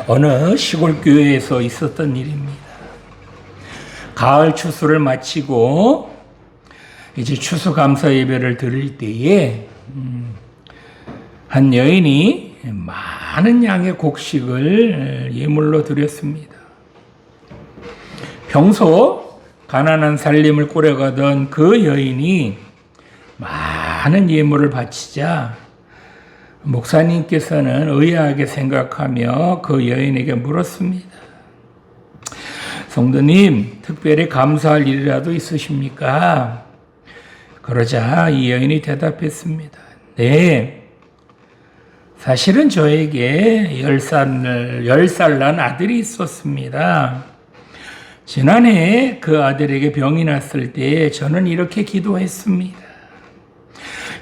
어느 시골 교회에서 있었던 일입니다. 가을 추수를 마치고 이제 추수감사 예배를 드릴 때에 한 여인이 많은 양의 곡식을 예물로 드렸습니다. 평소 가난한 살림을 꾸려가던 그 여인이 많은 예물을 바치자 목사님께서는 의아하게 생각하며 그 여인에게 물었습니다. 성도님, 특별히 감사할 일이라도 있으십니까? 그러자 이 여인이 대답했습니다. 네, 사실은 저에게 10살 난 아들이 있었습니다. 지난해 그 아들에게 병이 났을 때 저는 이렇게 기도했습니다.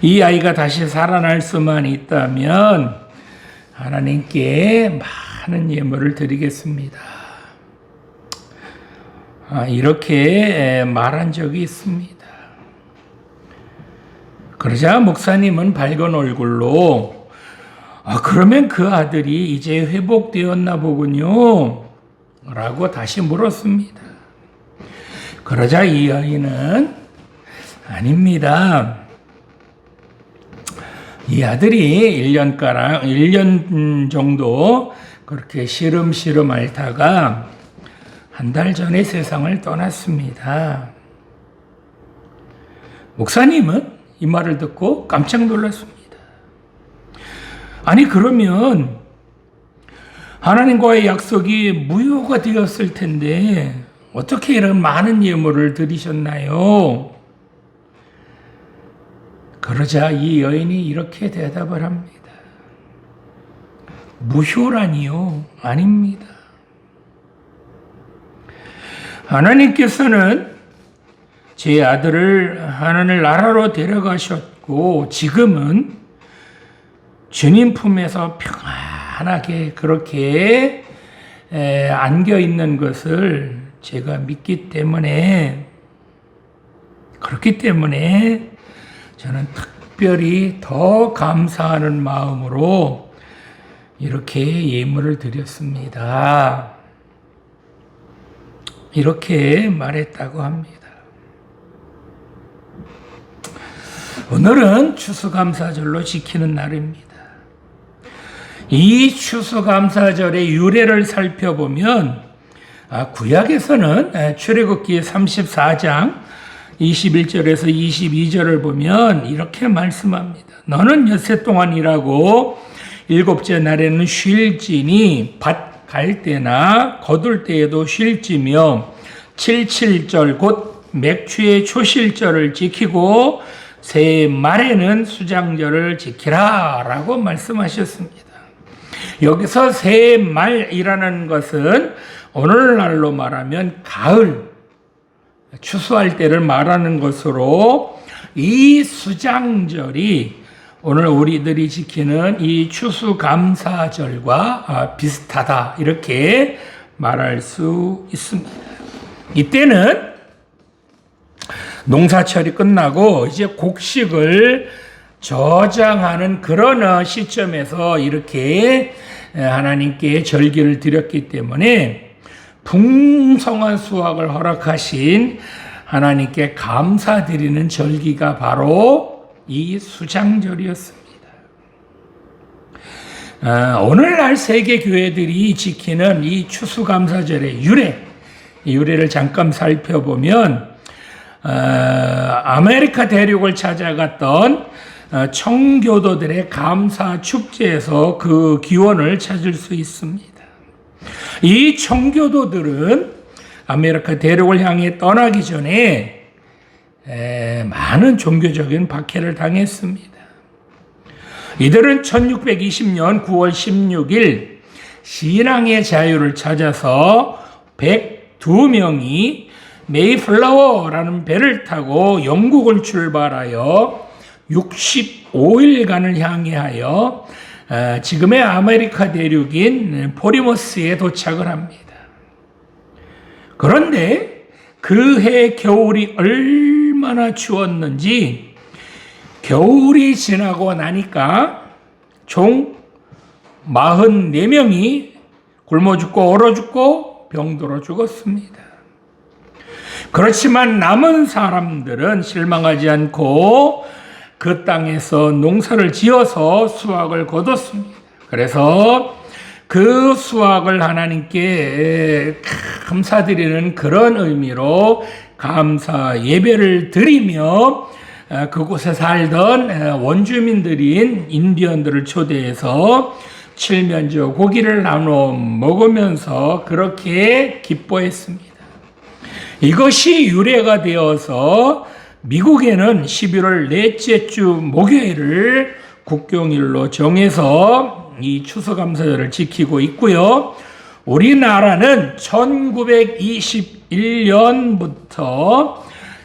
이 아이가 다시 살아날 수만 있다면 하나님께 많은 예물을 드리겠습니다. 이렇게 말한 적이 있습니다. 그러자 목사님은 밝은 얼굴로 그러면 그 아들이 이제 회복되었나 보군요. 라고 다시 물었습니다. 그러자 이 아이는 아닙니다. 이 아들이 1년 정도 그렇게 시름시름 앓다가 한 달 전에 세상을 떠났습니다. 목사님은 이 말을 듣고 깜짝 놀랐습니다. 아니, 그러면 하나님과의 약속이 무효가 되었을 텐데 어떻게 이런 많은 예물을 드리셨나요? 그러자 이 여인이 이렇게 대답을 합니다. 무효라니요? 아닙니다. 하나님께서는 제 아들을 하나님 나라로 데려가셨고 지금은 주님 품에서 평안하게 그렇게 안겨 있는 것을 제가 믿기 때문에 그렇기 때문에 저는 특별히 더 감사하는 마음으로 이렇게 예물을 드렸습니다. 이렇게 말했다고 합니다. 오늘은 추수감사절로 지키는 날입니다. 이 추수감사절의 유래를 살펴보면 구약에서는 출애굽기 34장 21절에서 22절을 보면 이렇게 말씀합니다. 너는 엿새 동안 일하고 일곱째 날에는 쉴지니 밭 갈 때나 거둘 때에도 쉴지며 77절 곧 맥추의 초실절을 지키고 새해 말에는 수장절을 지키라 라고 말씀하셨습니다. 여기서 새해 말이라는 것은 오늘날로 말하면 가을 추수할 때를 말하는 것으로 이 수장절이 오늘 우리들이 지키는 이 추수감사절과 비슷하다 이렇게 말할 수 있습니다. 이때는 농사철이 끝나고 이제 곡식을 저장하는 그런 시점에서 이렇게 하나님께 절기를 드렸기 때문에 풍성한 수확을 허락하신 하나님께 감사드리는 절기가 바로 이 수장절이었습니다. 오늘날 세계 교회들이 지키는 이 추수감사절의 이 유래를 잠깐 살펴보면 아메리카 대륙을 찾아갔던 청교도들의 감사 축제에서 그 기원을 찾을 수 있습니다. 이 청교도들은 아메리카 대륙을 향해 떠나기 전에 많은 종교적인 박해를 당했습니다. 이들은 1620년 9월 16일 신앙의 자유를 찾아서 102명이 메이플라워라는 배를 타고 영국을 출발하여 65일간을 향하여 지금의 아메리카 대륙인 포리머스에 도착을 합니다. 그런데 그 해 겨울이 얼마나 추웠는지 겨울이 지나고 나니까 총 44명이 굶어 죽고 얼어 죽고 병들어 죽었습니다. 그렇지만 남은 사람들은 실망하지 않고 그 땅에서 농사를 지어서 수확을 거뒀습니다. 그래서 그 수확을 하나님께 감사드리는 그런 의미로 감사 예배를 드리며 그곳에 살던 원주민들인 인디언들을 초대해서 칠면조 고기를 나눠 먹으면서 그렇게 기뻐했습니다. 이것이 유래가 되어서 미국에는 11월 넷째 주 목요일을 국경일로 정해서 이 추수감사절을 지키고 있고요. 우리나라는 1921년부터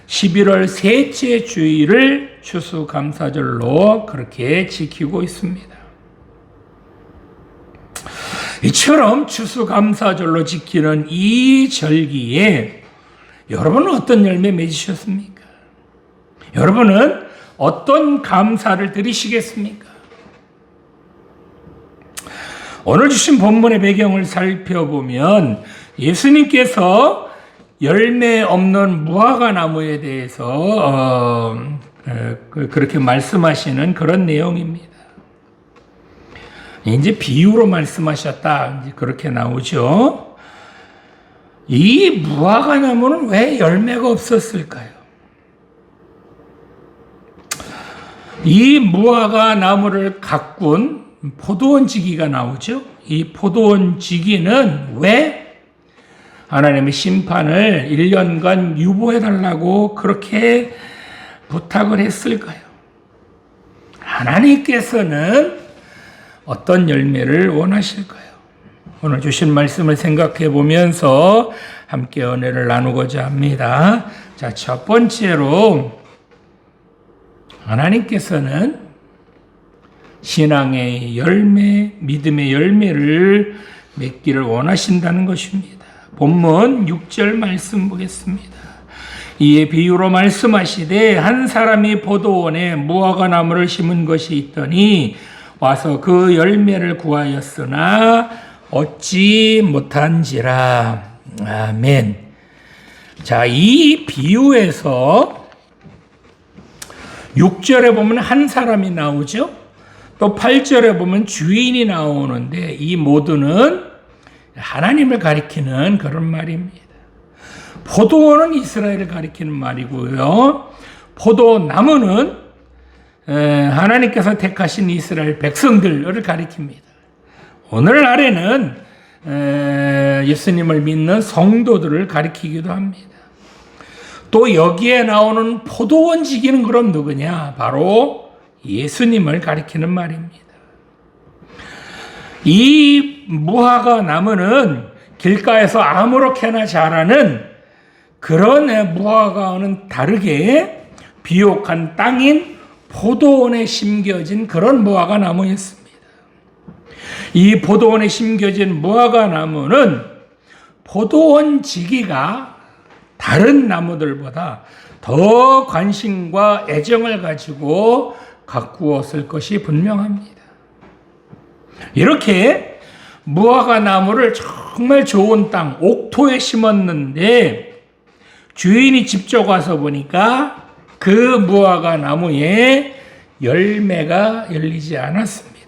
11월 셋째 주일을 추수감사절로 그렇게 지키고 있습니다. 이처럼 추수감사절로 지키는 이 절기에 여러분은 어떤 열매 맺으셨습니까? 여러분은 어떤 감사를 드리시겠습니까? 오늘 주신 본문의 배경을 살펴보면 예수님께서 열매 없는 무화과 나무에 대해서 그렇게 말씀하시는 그런 내용입니다. 이제 비유로 말씀하셨다, 이제 그렇게 나오죠. 이 무화과 나무는 왜 열매가 없었을까요? 이 무화과 나무를 가꾼 포도원지기가 나오죠. 이 포도원지기는 왜 하나님의 심판을 1년간 유보해달라고 그렇게 부탁을 했을까요? 하나님께서는 어떤 열매를 원하실까요? 오늘 주신 말씀을 생각해 보면서 함께 은혜를 나누고자 합니다. 자, 첫 번째로 하나님께서는 신앙의 열매, 믿음의 열매를 맺기를 원하신다는 것입니다. 본문 6절 말씀 보겠습니다. 이에 비유로 말씀하시되 한 사람이 포도원에 무화과 나무를 심은 것이 있더니 와서 그 열매를 구하였으나 얻지 못한지라. 아멘. 자, 이 비유에서 6절에 보면 한 사람이 나오죠. 또 8절에 보면 주인이 나오는데 이 모두는 하나님을 가리키는 그런 말입니다. 포도원은 이스라엘을 가리키는 말이고요. 포도나무는 하나님께서 택하신 이스라엘 백성들을 가리킵니다. 오늘날에는 예수님을 믿는 성도들을 가리키기도 합니다. 또 여기에 나오는 포도원지기는 그럼 누구냐? 바로 예수님을 가리키는 말입니다. 이 무화과 나무는 길가에서 아무렇게나 자라는 그런 무화과와는 다르게 비옥한 땅인 포도원에 심겨진 그런 무화과 나무였습니다. 이 포도원에 심겨진 무화과 나무는 포도원 지기가 다른 나무들보다 더 관심과 애정을 가지고 가꾸었을 것이 분명합니다. 이렇게 무화과 나무를 정말 좋은 땅, 옥토에 심었는데 주인이 직접 와서 보니까 그 무화과 나무에 열매가 열리지 않았습니다.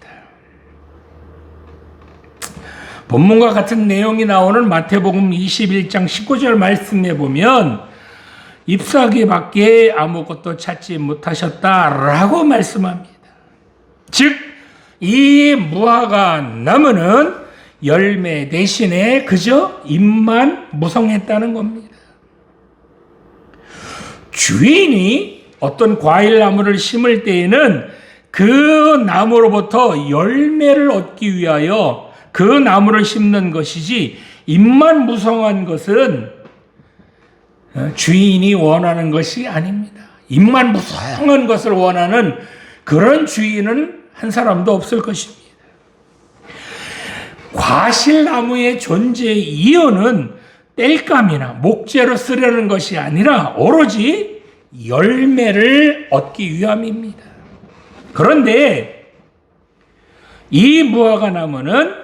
본문과 같은 내용이 나오는 마태복음 21장 19절 말씀에 보면 잎사귀밖에 아무것도 찾지 못하셨다라고 말씀합니다. 즉, 이 무화과 나무는 열매 대신에 그저 잎만 무성했다는 겁니다. 주인이 어떤 과일나무를 심을 때에는 그 나무로부터 열매를 얻기 위하여 그 나무를 심는 것이지 잎만 무성한 것은 주인이 원하는 것이 아닙니다. 잎만 무성한 것을 원하는 그런 주인은 한 사람도 없을 것입니다. 과실나무의 존재의 이유는 땔감이나 목재로 쓰려는 것이 아니라 오로지 열매를 얻기 위함입니다. 그런데 이 무화과 나무는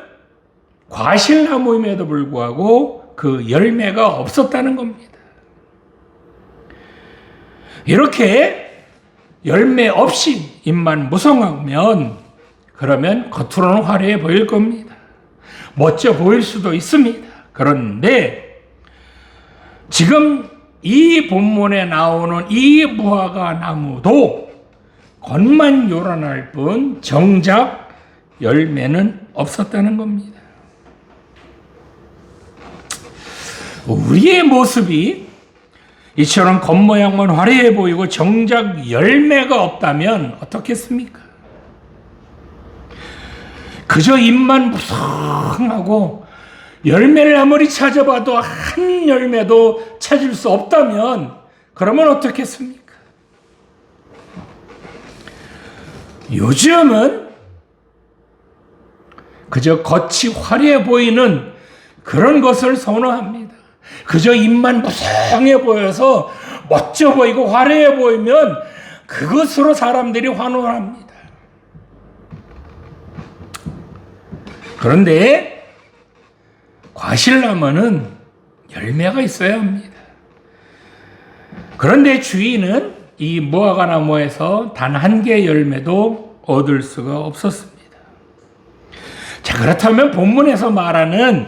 과실나무임에도 불구하고 그 열매가 없었다는 겁니다. 이렇게 열매 없이 잎만 무성하면 그러면 겉으로는 화려해 보일 겁니다. 멋져 보일 수도 있습니다. 그런데 지금 이 본문에 나오는 이 무화과 나무도 겉만 요란할 뿐 정작 열매는 없었다는 겁니다. 우리의 모습이 이처럼 겉모양만 화려해 보이고 정작 열매가 없다면 어떻겠습니까? 그저 잎만 무성하고 열매를 아무리 찾아봐도 한 열매도 찾을 수 없다면 그러면 어떻겠습니까? 요즘은 그저 겉이 화려해 보이는 그런 것을 선호합니다. 그저 잎만 무성해 보여서 멋져 보이고 화려해 보이면 그것으로 사람들이 환호합니다. 그런데 과실나무는 열매가 있어야 합니다. 그런데 주인은 이 무화과 나무에서 단 한 개의 열매도 얻을 수가 없었습니다. 자, 그렇다면 본문에서 말하는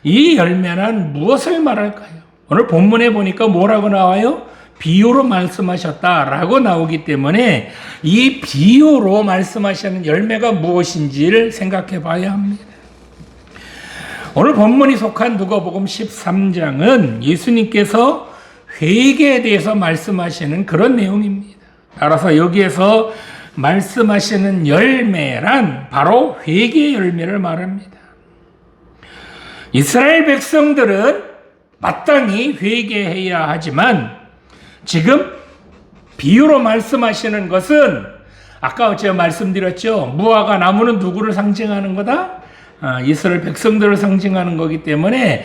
이 열매는 무엇을 말할까요? 오늘 본문에 보니까 뭐라고 나와요? 비유로 말씀하셨다라고 나오기 때문에 이 비유로 말씀하시는 열매가 무엇인지를 생각해 봐야 합니다. 오늘 본문이 속한 누가복음 13장은 예수님께서 회개에 대해서 말씀하시는 그런 내용입니다. 따라서 여기에서 말씀하시는 열매란 바로 회개의 열매를 말합니다. 이스라엘 백성들은 마땅히 회개해야 하지만 지금 비유로 말씀하시는 것은 아까 제가 말씀드렸죠. 무화과 나무는 누구를 상징하는 거다? 이스라엘 백성들을 상징하는 거기 때문에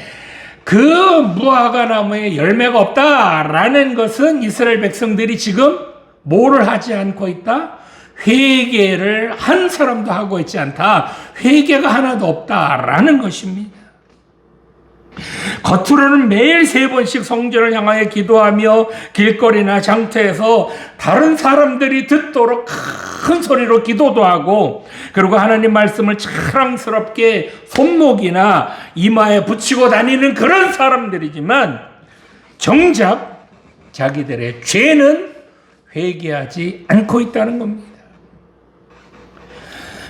그 무화과 나무에 열매가 없다라는 것은 이스라엘 백성들이 지금 뭐를 하지 않고 있다? 회개를 한 사람도 하고 있지 않다. 회개가 하나도 없다라는 것입니다. 겉으로는 매일 3번씩 성전을 향하여 기도하며 길거리나 장터에서 다른 사람들이 듣도록 큰 소리로 기도도 하고 그리고 하나님 말씀을 자랑스럽게 손목이나 이마에 붙이고 다니는 그런 사람들이지만 정작 자기들의 죄는 회개하지 않고 있다는 겁니다.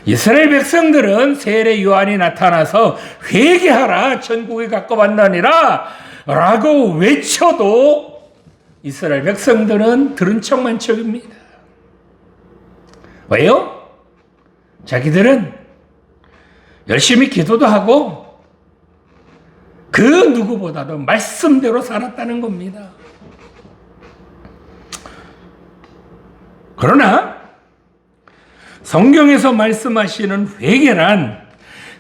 이스라엘 백성들은 세례 요한이 나타나서 회개하라 천국에 가까웠나니라 라고 외쳐도 이스라엘 백성들은 들은 척만 척입니다. 왜요? 자기들은 열심히 기도도 하고 그 누구보다도 말씀대로 살았다는 겁니다. 그러나 성경에서 말씀하시는 회개란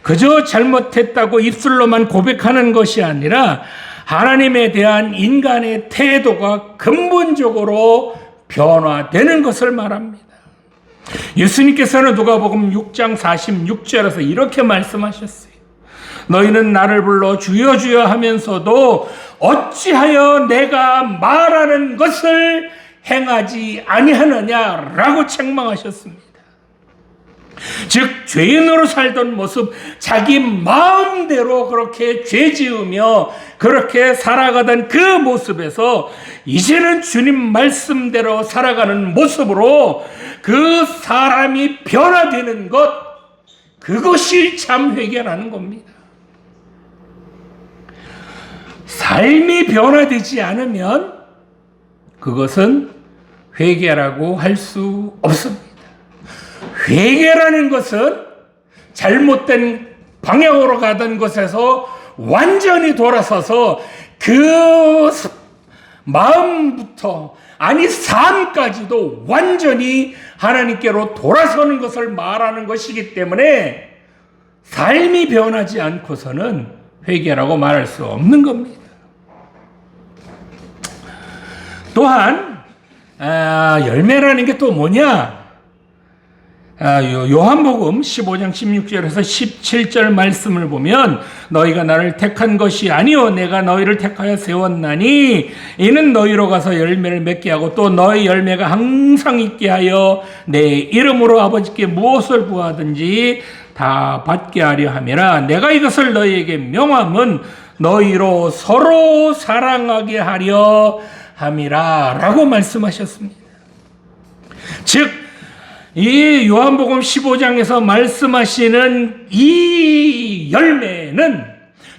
그저 잘못했다고 입술로만 고백하는 것이 아니라 하나님에 대한 인간의 태도가 근본적으로 변화되는 것을 말합니다. 예수님께서는 누가복음 6장 46절에서 이렇게 말씀하셨어요. 너희는 나를 불러 주여 주여 하면서도 어찌하여 내가 말하는 것을 행하지 아니하느냐라고 책망하셨습니다. 즉 죄인으로 살던 모습, 자기 마음대로 그렇게 죄 지으며 그렇게 살아가던 그 모습에서 이제는 주님 말씀대로 살아가는 모습으로 그 사람이 변화되는 것, 그것이 참 회개라는 겁니다. 삶이 변화되지 않으면 그것은 회개라고 할 수 없습니다. 회개라는 것은 잘못된 방향으로 가던 것에서 완전히 돌아서서 그 마음부터 아니 삶까지도 완전히 하나님께로 돌아서는 것을 말하는 것이기 때문에 삶이 변하지 않고서는 회개라고 말할 수 없는 겁니다. 또한 열매라는 게 또 뭐냐? 요한복음 15장 16절에서 17절 말씀을 보면 너희가 나를 택한 것이 아니요 내가 너희를 택하여 세웠나니 이는 너희로 가서 열매를 맺게 하고 또 너희 열매가 항상 있게 하여 내 이름으로 아버지께 무엇을 구하든지 다 받게 하려 함이라. 내가 이것을 너희에게 명함은 너희로 서로 사랑하게 하려 함이라 라고 말씀하셨습니다. 즉 이 요한복음 15장에서 말씀하시는 이 열매는,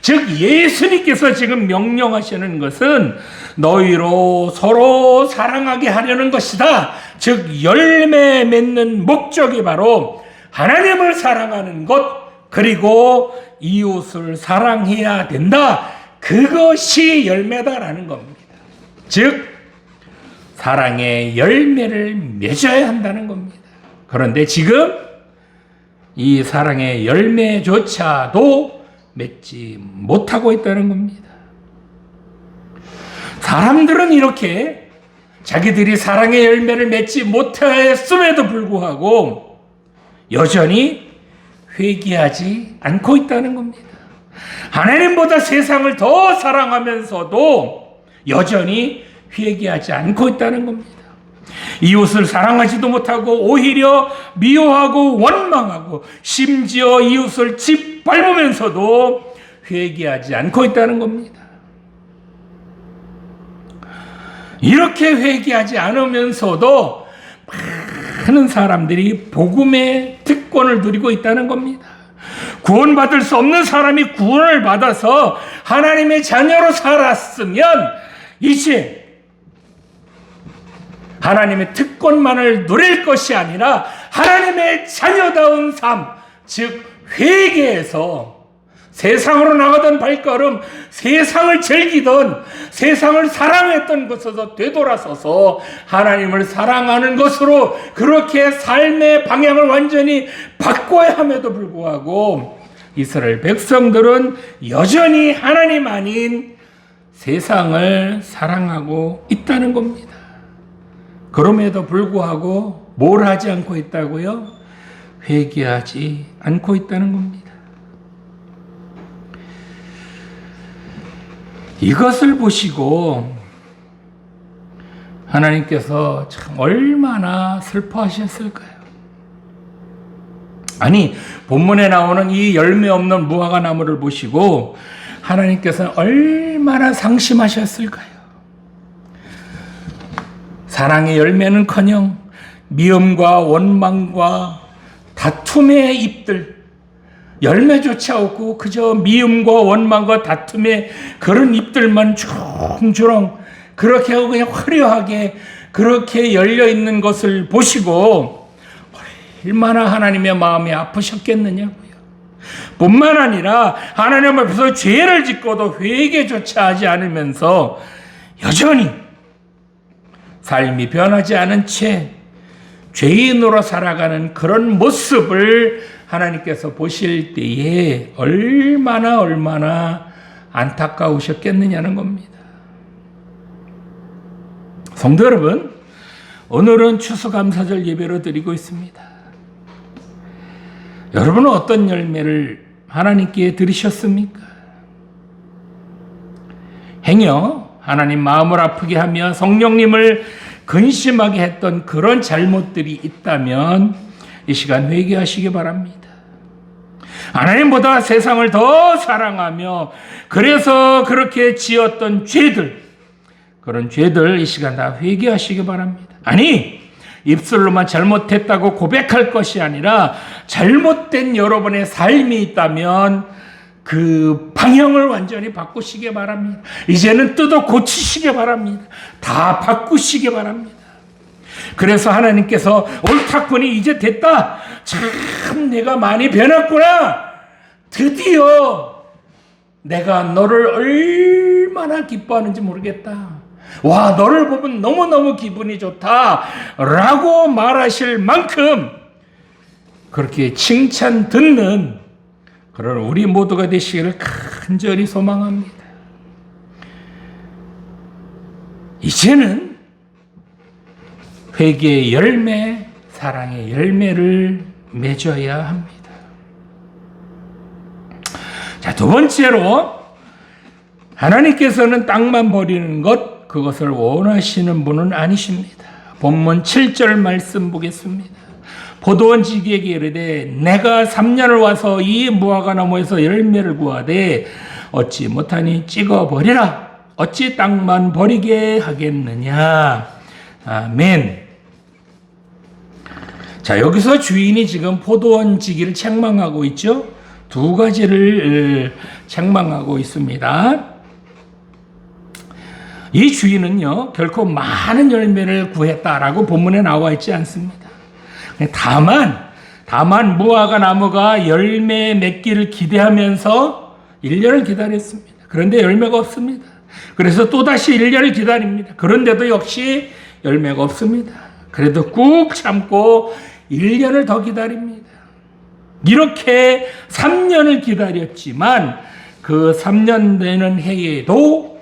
즉 예수님께서 지금 명령하시는 것은 너희로 서로 사랑하게 하려는 것이다. 즉 열매 맺는 목적이 바로 하나님을 사랑하는 것, 그리고 이웃을 사랑해야 된다. 그것이 열매다라는 겁니다. 즉 사랑의 열매를 맺어야 한다는 겁니다. 그런데 지금 이 사랑의 열매조차도 맺지 못하고 있다는 겁니다. 사람들은 이렇게 자기들이 사랑의 열매를 맺지 못했음에도 불구하고 여전히 회개하지 않고 있다는 겁니다. 하나님보다 세상을 더 사랑하면서도 여전히 회개하지 않고 있다는 겁니다. 이웃을 사랑하지도 못하고 오히려 미워하고 원망하고 심지어 이웃을 짓밟으면서도 회개하지 않고 있다는 겁니다. 이렇게 회개하지 않으면서도 많은 사람들이 복음의 특권을 누리고 있다는 겁니다. 구원받을 수 없는 사람이 구원을 받아서 하나님의 자녀로 살았으면 이제 하나님의 특권만을 누릴 것이 아니라 하나님의 자녀다운 삶, 즉 회개해서 세상으로 나가던 발걸음, 세상을 즐기던, 세상을 사랑했던 것에서 되돌아서서 하나님을 사랑하는 것으로 그렇게 삶의 방향을 완전히 바꿔야 함에도 불구하고 이스라엘 백성들은 여전히 하나님 아닌 세상을 사랑하고 있다는 겁니다. 그럼에도 불구하고 뭘 하지 않고 있다고요? 회개하지 않고 있다는 겁니다. 이것을 보시고 하나님께서 참 얼마나 슬퍼하셨을까요? 아니, 본문에 나오는 이 열매 없는 무화과 나무를 보시고 하나님께서는 얼마나 상심하셨을까요? 사랑의 열매는커녕 미움과 원망과 다툼의 잎들, 열매조차 없고 그저 미움과 원망과 다툼의 그런 잎들만 주렁주렁 그렇게 하고 그냥 화려하게 그렇게 열려있는 것을 보시고 얼마나 하나님의 마음이 아프셨겠느냐고요. 뿐만 아니라 하나님 앞에서 죄를 짓고도 회개조차 하지 않으면서 여전히 삶이 변하지 않은 채 죄인으로 살아가는 그런 모습을 하나님께서 보실 때에 얼마나 안타까우셨겠느냐는 겁니다. 성도 여러분, 오늘은 추수감사절 예배로 드리고 있습니다. 여러분은 어떤 열매를 하나님께 드리셨습니까? 행여 하나님 마음을 아프게 하며 성령님을 근심하게 했던 그런 잘못들이 있다면 이 시간 회개하시기 바랍니다. 하나님보다 세상을 더 사랑하며 그래서 그렇게 지었던 죄들, 그런 죄들 이 시간 다 회개하시기 바랍니다. 아니, 입술로만 잘못했다고 고백할 것이 아니라 잘못된 여러분의 삶이 있다면 그 방향을 완전히 바꾸시기 바랍니다. 이제는 뜯어 고치시기 바랍니다. 다 바꾸시기 바랍니다. 그래서 하나님께서 옳다구니 이제 됐다. 참 내가 많이 변했구나. 드디어 내가 너를 얼마나 기뻐하는지 모르겠다. 와, 너를 보면 너무너무 기분이 좋다 라고 말하실 만큼 그렇게 칭찬 듣는 그런 우리 모두가 되시기를 간절히 소망합니다. 이제는 회개의 열매, 사랑의 열매를 맺어야 합니다. 자, 두 번째로 하나님께서는 땅만 버리는 것, 그것을 원하시는 분은 아니십니다. 본문 7절 말씀 보겠습니다. 포도원 지기에게 이르되 내가 3년을 와서 이 무화과 나무에서 열매를 구하되 얻지 못하니 찍어버리라. 어찌 땅만 버리게 하겠느냐. 아멘. 자, 여기서 주인이 지금 포도원 지기를 책망하고 있죠. 두 가지를 책망하고 있습니다. 이 주인은요, 결코 많은 열매를 구했다라고 본문에 나와 있지 않습니다. 다만 무화과 나무가 열매 맺기를 기대하면서 1년을 기다렸습니다. 그런데 열매가 없습니다. 그래서 또다시 1년을 기다립니다. 그런데도 역시 열매가 없습니다. 그래도 꾹 참고 1년을 더 기다립니다. 이렇게 3년을 기다렸지만 그 3년 되는 해에도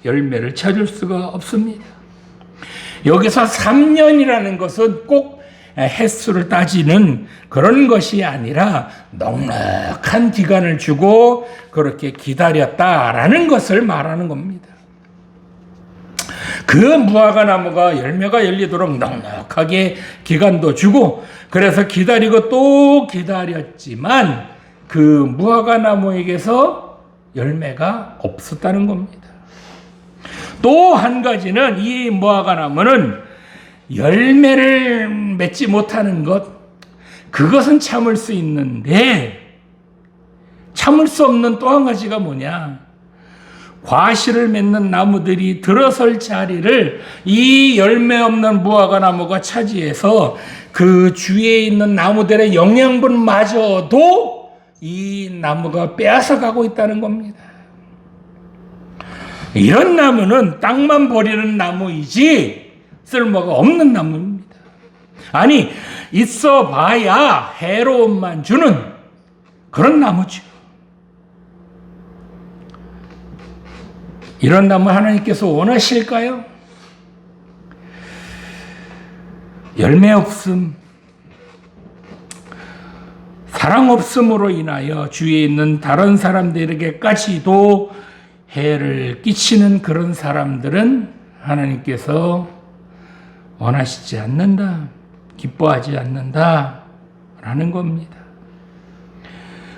열매를 찾을 수가 없습니다. 여기서 3년이라는 것은 꼭 횟수를 따지는 그런 것이 아니라 넉넉한 기간을 주고 그렇게 기다렸다라는 것을 말하는 겁니다. 그 무화과 나무가 열매가 열리도록 넉넉하게 기간도 주고 그래서 기다리고 또 기다렸지만 그 무화과 나무에게서 열매가 없었다는 겁니다. 또 한 가지는 이 무화과 나무는 열매를 맺지 못하는 것, 그것은 참을 수 있는데 참을 수 없는 또 한 가지가 뭐냐? 과실을 맺는 나무들이 들어설 자리를 이 열매 없는 무화과 나무가 차지해서 그 주위에 있는 나무들의 영양분마저도 이 나무가 빼앗아가고 있다는 겁니다. 이런 나무는 땅만 버리는 나무이지 쓸모가 없는 나무입니다. 아니, 있어 봐야 해로움만 주는 그런 나무죠. 이런 나무 하나님께서 원하실까요? 열매 없음, 사랑 없음으로 인하여 주위에 있는 다른 사람들에게까지도 해를 끼치는 그런 사람들은 하나님께서 원하시지 않는다, 기뻐하지 않는다 라는 겁니다.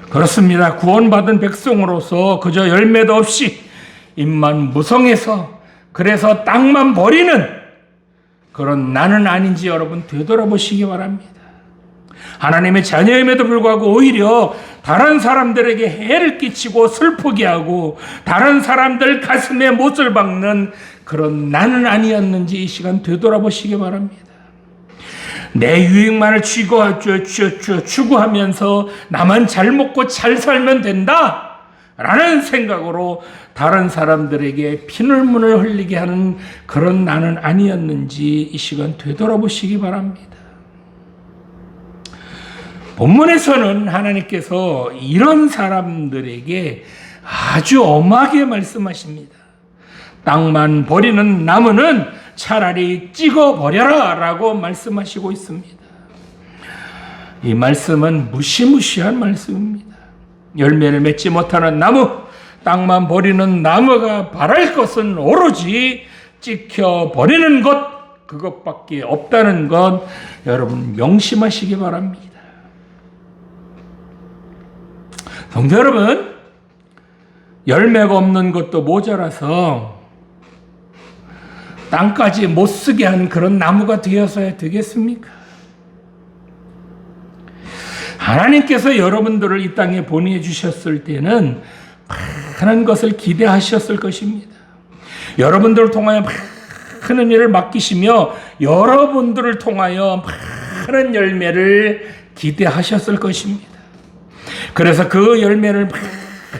그렇습니다. 구원받은 백성으로서 그저 열매도 없이 입만 무성해서 그래서 땅만 버리는 그런 나는 아닌지 여러분 되돌아보시기 바랍니다. 하나님의 자녀임에도 불구하고 오히려 다른 사람들에게 해를 끼치고 슬프게 하고 다른 사람들 가슴에 못을 박는 그런 나는 아니었는지 이 시간 되돌아보시기 바랍니다. 내 유익만을 추구하면서 나만 잘 먹고 잘 살면 된다 라는 생각으로 다른 사람들에게 피눈물을 흘리게 하는 그런 나는 아니었는지 이 시간 되돌아보시기 바랍니다. 본문에서는 하나님께서 이런 사람들에게 아주 엄하게 말씀하십니다. 땅만 버리는 나무는 차라리 찍어버려라 라고 말씀하시고 있습니다. 이 말씀은 무시무시한 말씀입니다. 열매를 맺지 못하는 나무, 땅만 버리는 나무가 바랄 것은 오로지 찍혀버리는 것, 그것밖에 없다는 것 여러분 명심하시기 바랍니다. 성도 여러분, 열매가 없는 것도 모자라서 땅까지 못 쓰게 하는 그런 나무가 되어서야 되겠습니까? 하나님께서 여러분들을 이 땅에 보내주셨을 때는 많은 것을 기대하셨을 것입니다. 여러분들을 통하여 많은 일을 맡기시며 여러분들을 통하여 많은 열매를 기대하셨을 것입니다. 그래서 그 열매를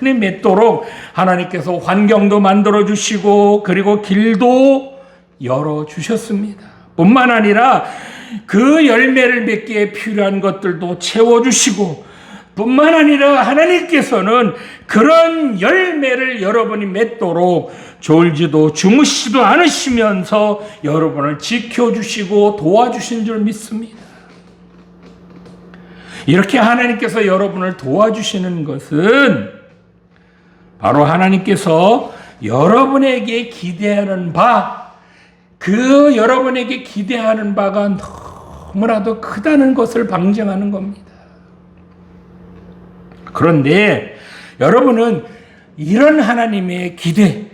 많이 맺도록 하나님께서 환경도 만들어주시고 그리고 길도 열어주셨습니다. 뿐만 아니라 그 열매를 맺기에 필요한 것들도 채워주시고 뿐만 아니라 하나님께서는 그런 열매를 여러분이 맺도록 졸지도 주무시지도 않으시면서 여러분을 지켜주시고 도와주신 줄 믿습니다. 이렇게 하나님께서 여러분을 도와주시는 것은 바로 하나님께서 여러분에게 기대하는 바, 그 여러분에게 기대하는 바가 너무나도 크다는 것을 방증하는 겁니다. 그런데 여러분은 이런 하나님의 기대,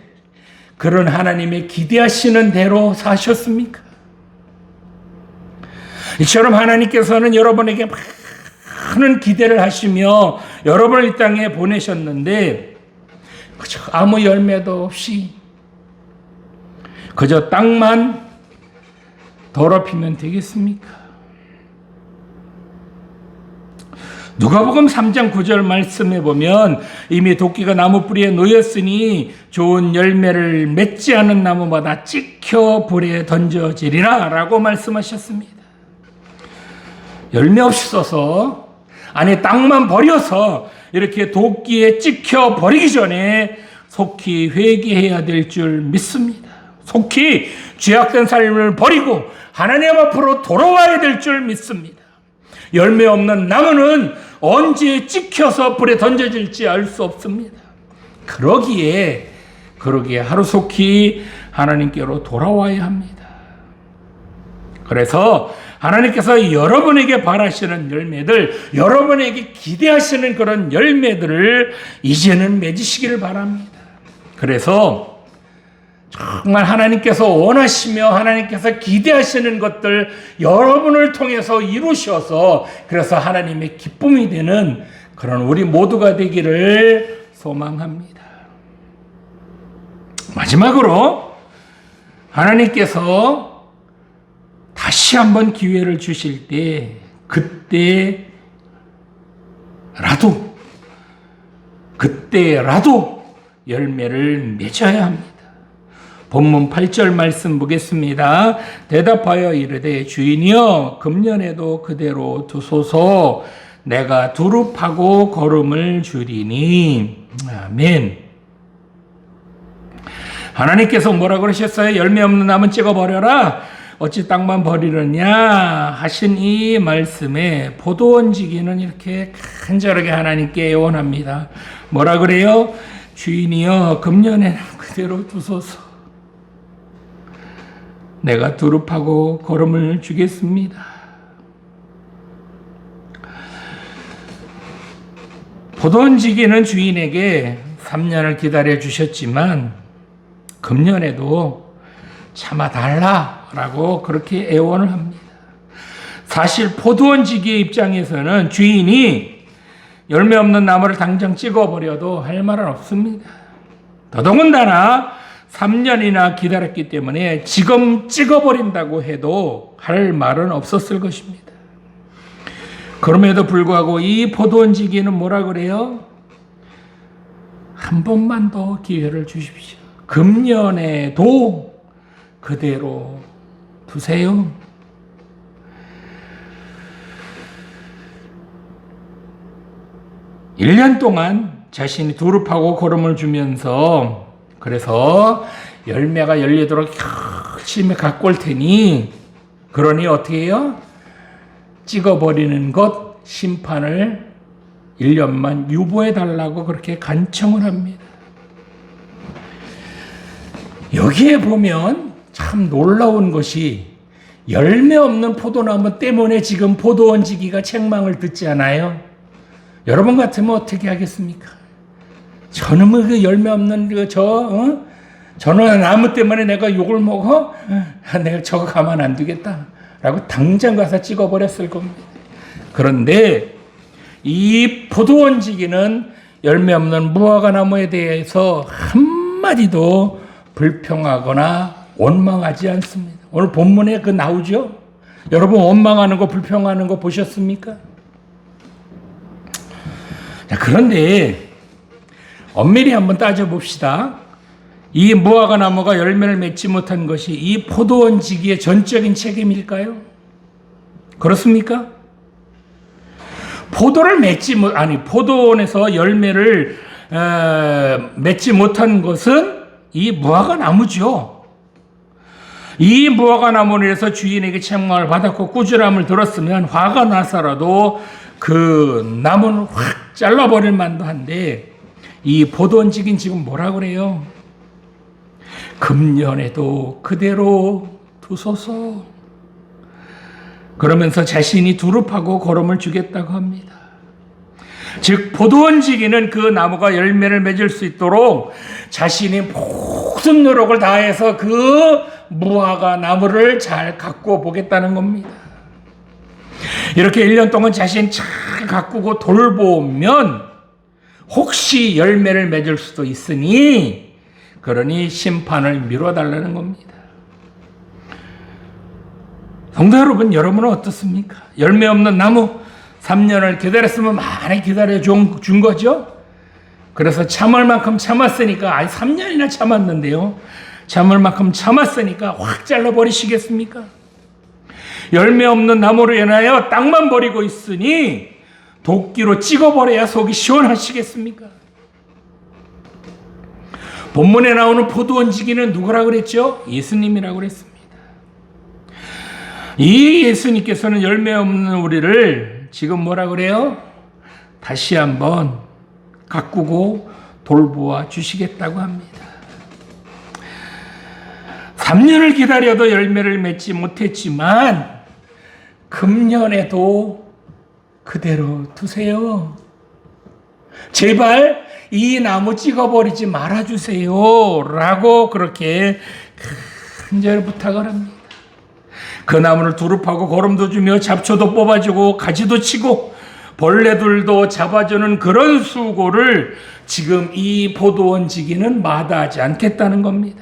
그런 하나님의 기대하시는 대로 사셨습니까? 이처럼 하나님께서는 여러분에게 많은 기대를 하시며 여러분을 이 땅에 보내셨는데 그저 아무 열매도 없이 그저 땅만 더럽히면 되겠습니까? 누가복음 3장 9절 말씀해 보면 이미 도끼가 나무 뿌리에 놓였으니 좋은 열매를 맺지 않은 나무마다 찍혀 불에 던져지리라 라고 말씀하셨습니다. 열매 없어서 안에 땅만 버려서 이렇게 도끼에 찍혀 버리기 전에 속히 회개해야 될 줄 믿습니다. 속히 죄악된 삶을 버리고 하나님 앞으로 돌아와야 될 줄 믿습니다. 열매 없는 나무는 언제 찍혀서 불에 던져질지 알 수 없습니다. 그러기에 하루속히 하나님께로 돌아와야 합니다. 그래서 하나님께서 여러분에게 바라시는 열매들, 여러분에게 기대하시는 그런 열매들을 이제는 맺으시기를 바랍니다. 그래서 정말 하나님께서 원하시며 하나님께서 기대하시는 것들 여러분을 통해서 이루셔서 그래서 하나님의 기쁨이 되는 그런 우리 모두가 되기를 소망합니다. 마지막으로 하나님께서 다시 한번 기회를 주실 때 그때라도 열매를 맺어야 합니다. 본문 8절 말씀 보겠습니다. 대답하여 이르되 주인이여 금년에도 그대로 두소서 내가 두릅하고 거름을 주리니. 아멘. 하나님께서 뭐라 그러셨어요? 열매 없는 나무는 찍어버려라. 어찌 땅만 버리느냐 하신 이 말씀에 포도원지기는 이렇게 간절하게 하나님께 애원합니다. 뭐라 그래요? 주인이여 금년에는 그대로 두소서 내가 두릅하고 거름을 주겠습니다. 포도원지기는 주인에게 3년을 기다려 주셨지만 금년에도 참아달라라고 그렇게 애원을 합니다. 사실 포도원지기의 입장에서는 주인이 열매 없는 나무를 당장 찍어버려도 할 말은 없습니다. 더더군다나 3년이나 기다렸기 때문에 지금 찍어버린다고 해도 할 말은 없었을 것입니다. 그럼에도 불구하고 이 포도원지기는 뭐라 그래요? 한 번만 더 기회를 주십시오. 금년에도 그대로 두세요. (1년) 동안 자신이 두릅하고 거름을 주면서 그래서 열매가 열리도록 열심히 갖고 올 테니 그러니 어떻게 해요? 찍어버리는 것 심판을 1년만 유보해달라고 그렇게 간청을 합니다. 여기에 보면 참 놀라운 것이 열매 없는 포도나무 때문에 지금 포도원지기가 책망을 듣지 않아요? 여러분 같으면 어떻게 하겠습니까? 저는 그 열매 없는 저는 나무 때문에 내가 욕을 먹어? 내가 저거 가만 안 두겠다 라고 당장 가서 찍어버렸을 겁니다. 그런데 이 포도원지기는 열매 없는 무화과 나무에 대해서 한마디도 불평하거나 원망하지 않습니다. 오늘 본문에 그 나오죠? 여러분 원망하는 거 불평하는 거 보셨습니까? 자, 그런데 엄밀히 한번 따져봅시다. 이 무화과 나무가 열매를 맺지 못한 것이 이 포도원지기의 전적인 책임일까요? 그렇습니까? 포도원에서 열매를 맺지 못한 것은 이 무화과 나무죠. 이 무화과 나무에서 주인에게 책망을 받았고 꾸지람을 들었으면 화가 나서라도 그 나무는 확 잘라버릴 만도 한데 이 보도원직인 지금 뭐라 그래요? 금년에도 그대로 두소서. 그러면서 자신이 두릅하고 거름을 주겠다고 합니다. 즉 보도원지기는 그 나무가 열매를 맺을 수 있도록 자신이 모든 노력을 다해서 그 무화과 나무를 잘 가꾸어 보겠다는 겁니다. 이렇게 1년 동안 자신이 잘 가꾸고 돌보면 혹시 열매를 맺을 수도 있으니 그러니 심판을 미뤄달라는 겁니다. 성도 여러분, 여러분은 어떻습니까? 열매 없는 나무 3년을 기다렸으면 많이 기다려준 거죠. 그래서 참을 만큼 참았으니까 3년이나 참았는데요. 참을 만큼 참았으니까 확 잘라버리시겠습니까? 열매 없는 나무로 인하여 땅만 버리고 있으니 도끼로 찍어버려야 속이 시원하시겠습니까? 본문에 나오는 포도원지기는 누구라고 그랬죠? 예수님이라고 그랬습니다. 이 예수님께서는 열매 없는 우리를 지금 뭐라 그래요? 다시 한번 가꾸고 돌보아 주시겠다고 합니다. 3년을 기다려도 열매를 맺지 못했지만 금년에도 그대로 두세요. 제발 이 나무 찍어버리지 말아주세요. 라고 그렇게 간절히 부탁을 합니다. 그 나무를 두릅하고 거름도 주며 잡초도 뽑아주고 가지도 치고 벌레들도 잡아주는 그런 수고를 지금 이 포도원지기는 마다하지 않겠다는 겁니다.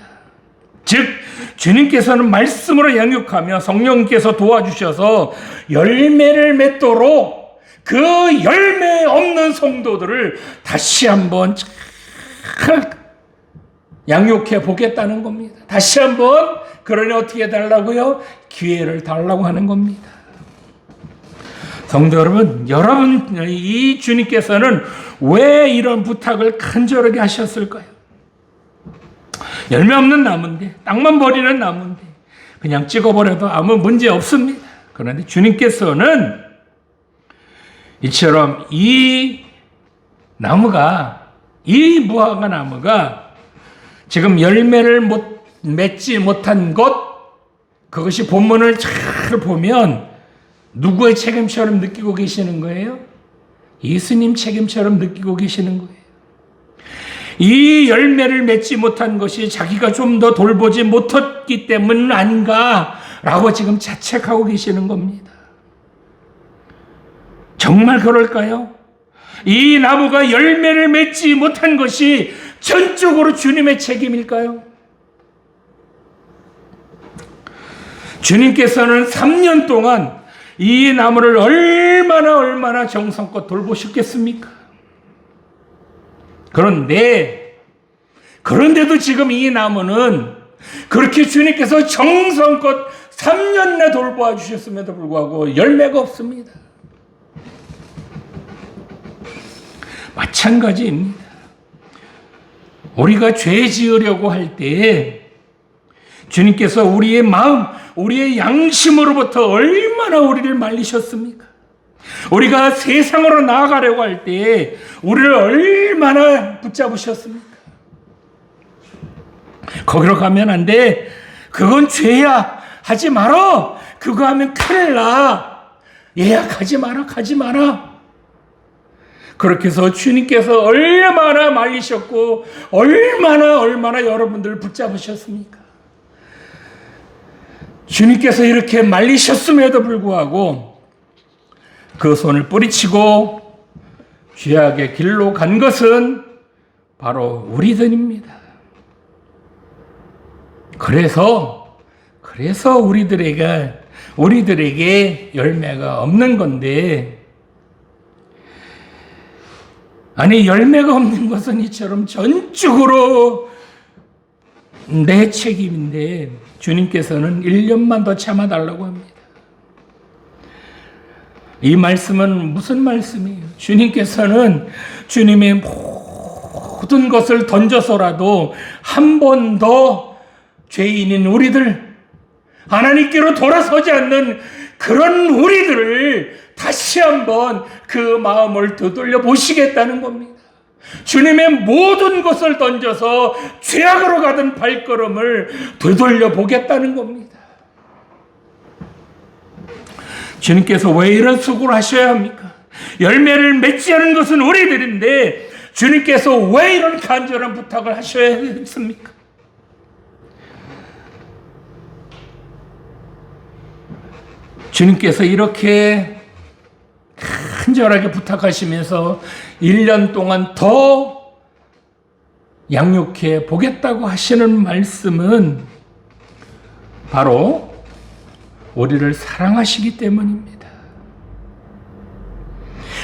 즉 주님께서는 말씀으로 양육하며 성령께서 도와주셔서 열매를 맺도록 그 열매 없는 성도들을 다시 한번 양육해 보겠다는 겁니다. 다시 한번 그러니 어떻게 달라고요? 기회를 달라고 하는 겁니다. 성도 여러분, 이 주님께서는 왜 이런 부탁을 간절하게 하셨을까요? 열매 없는 나무인데, 땅만 버리는 나무인데 그냥 찍어버려도 아무 문제 없습니다. 그런데 주님께서는 이처럼 이 나무가, 이 무화과 나무가 지금 열매를 맺지 못한 것, 그것이 본문을 잘 보면 누구의 책임처럼 느끼고 계시는 거예요? 예수님 책임처럼 느끼고 계시는 거예요. 이 열매를 맺지 못한 것이 자기가 좀 더 돌보지 못했기 때문 아닌가라고 지금 자책하고 계시는 겁니다. 정말 그럴까요? 이 나무가 열매를 맺지 못한 것이 전적으로 주님의 책임일까요? 주님께서는 3년 동안 이 나무를 얼마나 정성껏 돌보셨겠습니까? 그런데도 지금 이 나무는 그렇게 주님께서 정성껏 3년이나 돌보아 주셨음에도 불구하고 열매가 없습니다. 마찬가지입니다. 우리가 죄 지으려고 할 때에 주님께서 우리의 마음, 우리의 양심으로부터 얼마나 우리를 말리셨습니까? 우리가 세상으로 나아가려고 할 때 우리를 얼마나 붙잡으셨습니까? 거기로 가면 안 돼. 그건 죄야. 하지 마라. 그거 하면 큰일 나. 얘야, 가지 마라. 그렇게 해서 주님께서 얼마나 말리셨고 얼마나 여러분들을 붙잡으셨습니까? 주님께서 이렇게 말리셨음에도 불구하고 그 손을 뿌리치고 죄악의 길로 간 것은 바로 우리들입니다. 그래서 우리들에게 열매가 없는 건데, 아니 열매가 없는 것은 이처럼 전적으로 내 책임인데 주님께서는 1년만 더 참아달라고 합니다. 이 말씀은 무슨 말씀이에요? 주님께서는 주님의 모든 것을 던져서라도 한 번 더 죄인인 우리들, 하나님께로 돌아서지 않는 그런 우리들을 다시 한번 그 마음을 되돌려 보시겠다는 겁니다. 주님의 모든 것을 던져서 죄악으로 가던 발걸음을 되돌려 보겠다는 겁니다. 주님께서 왜 이런 수고를 하셔야 합니까? 열매를 맺지 않은 것은 우리들인데 주님께서 왜 이런 간절한 부탁을 하셔야 했습니까? 주님께서 이렇게 간절하게 부탁하시면서 1년 동안 더 양육해 보겠다고 하시는 말씀은 바로 우리를 사랑하시기 때문입니다.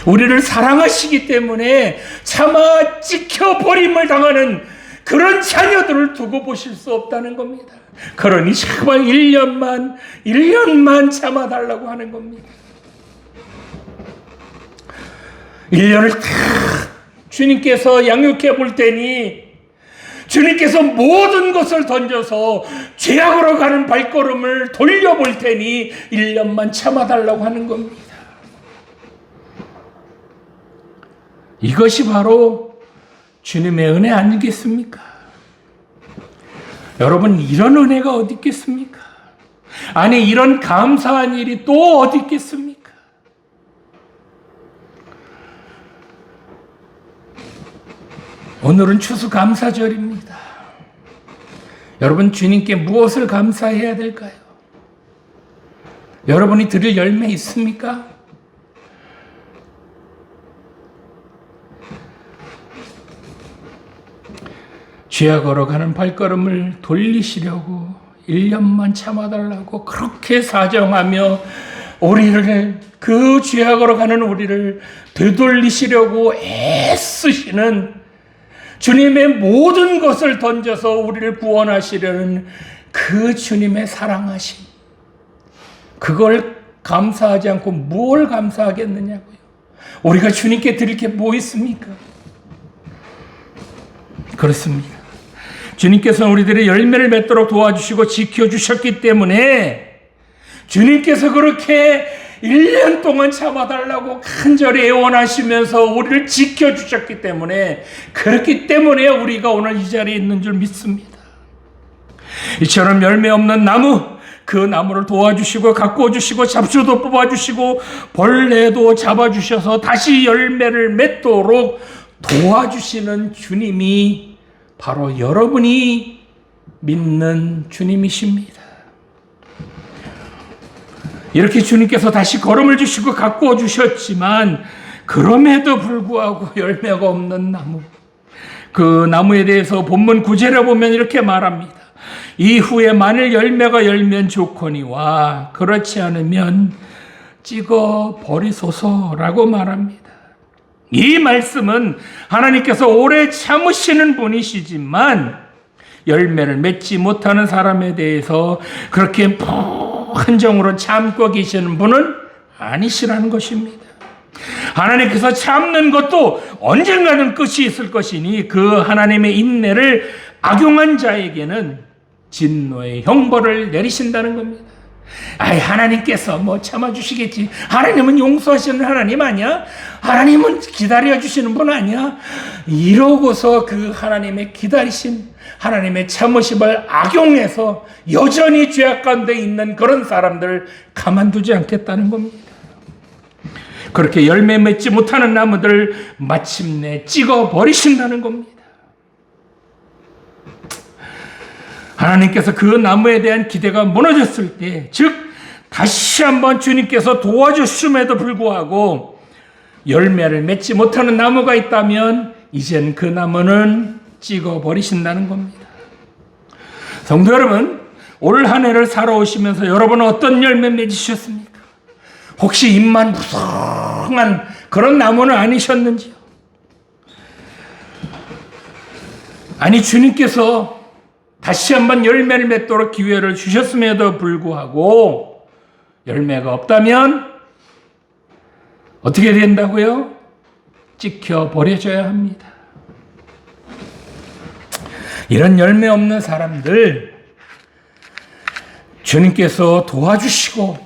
우리를 사랑하시기 때문에 차마 찍혀버림을 당하는 그런 자녀들을 두고 보실 수 없다는 겁니다. 그러니 제발 1년만 참아달라고 하는 겁니다. 1년을 다 주님께서 양육해 볼 테니 주님께서 모든 것을 던져서 죄악으로 가는 발걸음을 돌려볼 테니 1년만 참아달라고 하는 겁니다. 이것이 바로 주님의 은혜 아니겠습니까? 여러분, 이런 은혜가 어디 있겠습니까? 아니, 이런 감사한 일이 또 어디 있겠습니까? 오늘은 추수감사절입니다. 여러분, 주님께 무엇을 감사해야 될까요? 여러분이 드릴 열매 있습니까? 죄악으로 가는 발걸음을 돌리시려고 1년만 참아달라고 그렇게 사정하며 우리를, 그 죄악으로 가는 우리를 되돌리시려고 애쓰시는 주님의 모든 것을 던져서 우리를 구원하시려는 그 주님의 사랑하심, 그걸 감사하지 않고 뭘 감사하겠느냐고요. 우리가 주님께 드릴 게 뭐 있습니까? 그렇습니다. 주님께서는 우리들의 열매를 맺도록 도와주시고 지켜주셨기 때문에 주님께서 그렇게 1년 동안 참아달라고 간절히 애원하시면서 우리를 지켜주셨기 때문에, 그렇기 때문에 우리가 오늘 이 자리에 있는 줄 믿습니다. 이처럼 열매 없는 나무, 그 나무를 도와주시고 가꿔주시고 잡초도 뽑아주시고 벌레도 잡아주셔서 다시 열매를 맺도록 도와주시는 주님이 바로 여러분이 믿는 주님이십니다. 이렇게 주님께서 다시 걸음을 주시고 가꾸어 주셨지만 그럼에도 불구하고 열매가 없는 나무, 그 나무에 대해서 본문 9절에 보면 이렇게 말합니다. 이후에 만일 열매가 열면 좋거니와 그렇지 않으면 찍어 버리소서라고 말합니다. 이 말씀은 하나님께서 오래 참으시는 분이시지만 열매를 맺지 못하는 사람에 대해서 그렇게 한정으로 참고 계시는 분은 아니시라는 것입니다. 하나님께서 참는 것도 언젠가는 끝이 있을 것이니 그 하나님의 인내를 악용한 자에게는 진노의 형벌을 내리신다는 겁니다. 아이, 하나님께서 뭐 참아주시겠지. 하나님은 용서하시는 하나님 아니야? 하나님은 기다려주시는 분 아니야? 이러고서 그 하나님의 기다리심, 하나님의 참으심을 악용해서 여전히 죄악 가운데 있는 그런 사람들 가만두지 않겠다는 겁니다. 그렇게 열매 맺지 못하는 나무들 마침내 찍어 버리신다는 겁니다. 하나님께서 그 나무에 대한 기대가 무너졌을 때, 즉 다시 한번 주님께서 도와주심에도 불구하고 열매를 맺지 못하는 나무가 있다면 이젠 그 나무는 찍어 버리신다는 겁니다. 성도 여러분, 올 한 해를 살아오시면서 여러분은 어떤 열매 맺으셨습니까? 혹시 잎만 무성한 그런 나무는 아니셨는지요? 아니, 주님께서 다시 한번 열매를 맺도록 기회를 주셨음에도 불구하고 열매가 없다면 어떻게 된다고요? 찍혀 버려져야 합니다. 이런 열매 없는 사람들 주님께서 도와주시고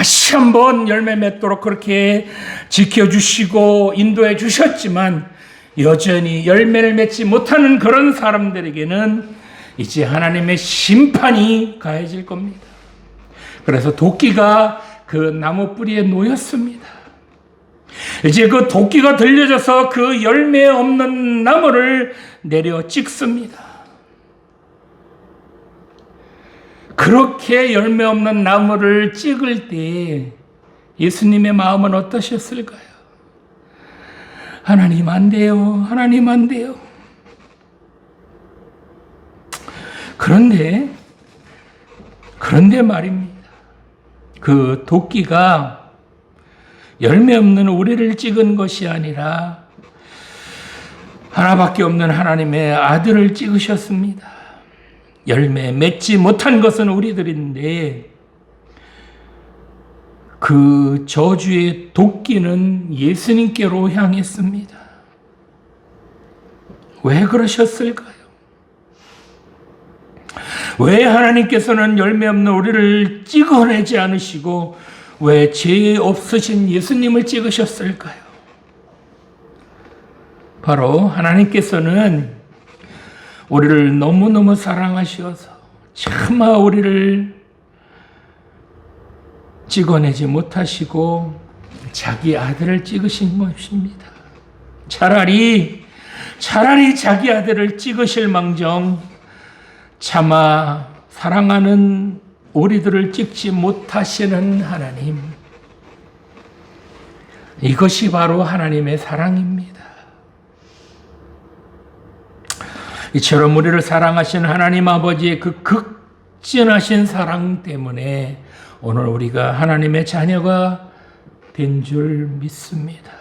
다시 한번 열매 맺도록 그렇게 지켜주시고 인도해 주셨지만 여전히 열매를 맺지 못하는 그런 사람들에게는 이제 하나님의 심판이 가해질 겁니다. 그래서 도끼가 그 나무 뿌리에 놓였습니다. 이제 그 도끼가 들려져서 그 열매 없는 나무를 내려 찍습니다. 그렇게 열매 없는 나무를 찍을 때 예수님의 마음은 어떠셨을까요? 하나님 안 돼요. 하나님 안 돼요. 그런데 말입니다. 그 도끼가 열매 없는 우리를 찍은 것이 아니라 하나밖에 없는 하나님의 아들을 찍으셨습니다. 열매 맺지 못한 것은 우리들인데 그 저주의 도끼는 예수님께로 향했습니다. 왜 그러셨을까요? 왜 하나님께서는 열매 없는 우리를 찍어내지 않으시고 왜 죄 없으신 예수님을 찍으셨을까요? 바로 하나님께서는 우리를 너무너무 사랑하셔서 차마 우리를 찍어내지 못하시고 자기 아들을 찍으신 것입니다. 차라리 자기 아들을 찍으실 망정 차마 사랑하는 우리들을 찍지 못하시는 하나님, 이것이 바로 하나님의 사랑입니다. 이처럼 우리를 사랑하신 하나님 아버지의 그 극진하신 사랑 때문에 오늘 우리가 하나님의 자녀가 된 줄 믿습니다.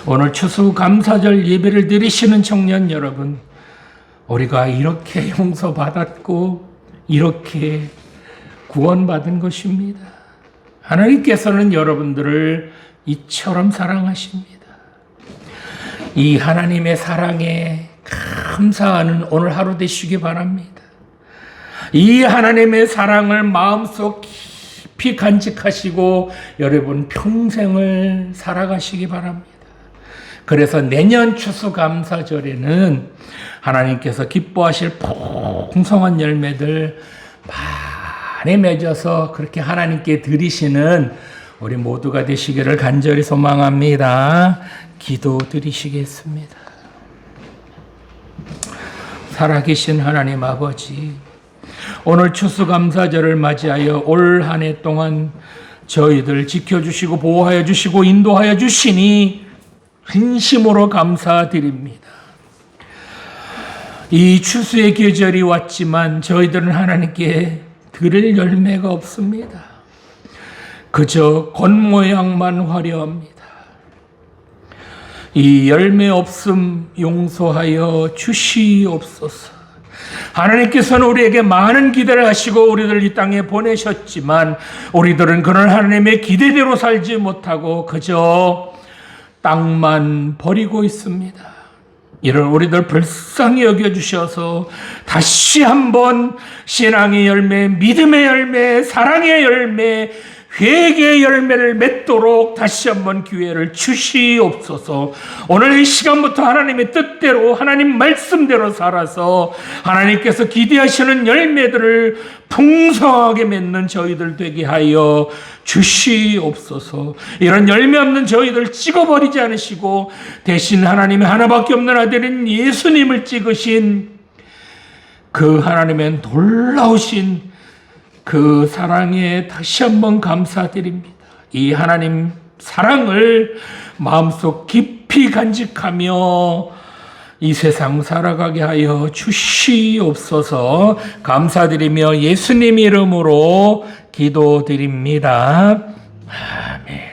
오늘 추수감사절 예배를 드리시는 청년 여러분, 우리가 이렇게 용서받았고 이렇게 구원받은 것입니다. 하나님께서는 여러분들을 이처럼 사랑하십니다. 이 하나님의 사랑에 감사하는 오늘 하루 되시기 바랍니다. 이 하나님의 사랑을 마음속 깊이 간직하시고 여러분 평생을 살아가시기 바랍니다. 그래서 내년 추수감사절에는 하나님께서 기뻐하실 풍성한 열매들 많이 맺어서 그렇게 하나님께 드리시는 우리 모두가 되시기를 간절히 소망합니다. 기도드리시겠습니다. 살아계신 하나님 아버지, 오늘 추수감사절을 맞이하여 올 한 해 동안 저희들 지켜주시고 보호하여 주시고 인도하여 주시니 진심으로 감사드립니다. 이 추수의 계절이 왔지만 저희들은 하나님께 드릴 열매가 없습니다. 그저 겉모양만 화려합니다. 이 열매 없음 용서하여 주시옵소서. 하나님께서는 우리에게 많은 기대를 하시고 우리들 이 땅에 보내셨지만 우리들은 그런 하나님의 기대대로 살지 못하고 그저 땅만 버리고 있습니다. 이런 우리들 불쌍히 여겨주셔서 다시 한번 신앙의 열매, 믿음의 열매, 사랑의 열매, 회개의 열매를 맺도록 다시 한번 기회를 주시옵소서. 오늘 이 시간부터 하나님의 뜻대로 하나님 말씀대로 살아서 하나님께서 기대하시는 열매들을 풍성하게 맺는 저희들 되게 하여 주시옵소서. 이런 열매 없는 저희들 찍어버리지 않으시고 대신 하나님의 하나밖에 없는 아들인 예수님을 찍으신 그 하나님의 놀라우신 그 사랑에 다시 한번 감사드립니다. 이 하나님 사랑을 마음속 깊이 간직하며 이 세상 살아가게 하여 주시옵소서. 감사드리며 예수님 이름으로 기도드립니다. 아멘.